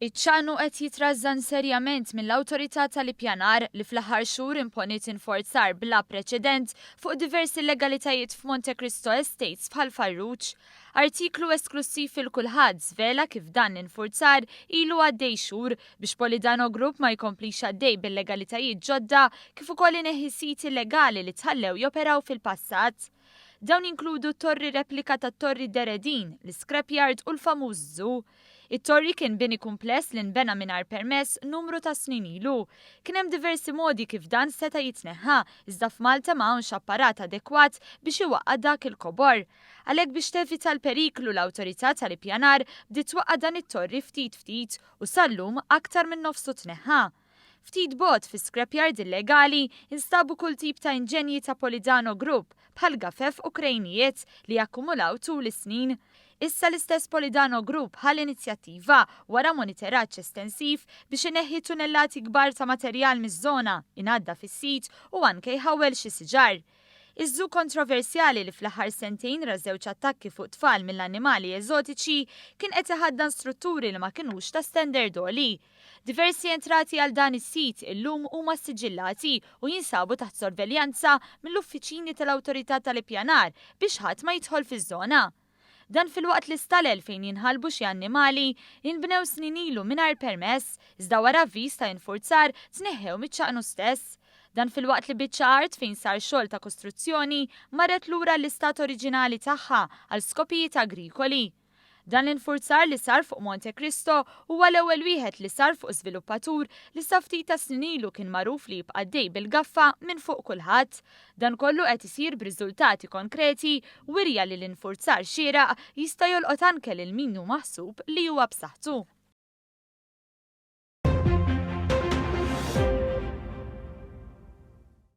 Iċ-ċanu qed jitrażżan serjament mill-awtorità tal-ippjanar li fl-aħħar xhur imponiet inforzar bla preċedent fuq diversi legalitajiet f'Monte Cristo Estates bħal Farrugia. Artiklu esklusiv il-kulħadd żvela kif dan l-infurzar ilu għaddej xhur biex Polidano Group ma jkomplix għaddej bil-legalitajiet ġodda kif ukoll ineħħi siti illegali li tħallew joperaw fil-passat. Dawn inkludu torri replika tat-torri Deredin, l-scrapyard u l-famuż zoo. It-torri kien bini kumpless li nbena mingħajr permess numru ta' snin ilu. Kien hemm diversi modi kif dan seta' jitneħħa, iżda f'Malta m'hawnx apparat adekwat biex iwaqqad dak il-kobor. Għalhekk biex tevita l-periklu l-awtorità tal-ippjanar bdiet twaqqad dan it-torri ftit ftit u sal-lum aktar minn nofsu tneħħa. Ftit bogħod fi scrapyard illegali instabu kull tip ta' inġenji ta' Polidano Group bħal gafef u krejnijiet li jakkumulaw tul is-snin. Issa l-istess Polidano Group ħal inizjattiva wara monitoraġġ estensiv biex ineħħi tunellati kbar ta' materjal miż-żona ingħadda fis-sit u anke jħawwel xi siġar. Iż-żu kontroversjali li fl-aħħar sentejn ra żewġ attakki fuq tfal mill-annimali eżotiċi kien qed iħaddan strutturi li ma kinux ta' standard għoli. Diversi entrati għal dan is-sit illum huma siġillati u jinsabu taħt sorveljanza mill-uffiċini tal-awtorità tal-ippjanar biex ħadd ma jidħol fiż-żona. Dan fil-waqt li stalel fejn jinħalbu xi annimali jinbnew snin ilu mingħajr permess, iżda wara avviż ta' infurzar tneħħew miċ-ċaqnu stess. Dan fil-waqt li biċċa art fejn sar xogħol ta' kostruzzjoni marret lura l-istat oriġinali tagħha għal skopijiet agrikoli. Dan l-infurzar li sar fuq Monte Cristo huwa l-ewwel wieħed li sar fuq żviluppatur li sa ftit ta' snin ilu kien magħruf li jibqa' dej bil-gaffa minn fuq kulħadd. Dan kollu qed isir b'riżultati konkreti wirja li l-infurzar xieraq jista' jolqot anke lil min hu maħsub li huwa b'saħħtu.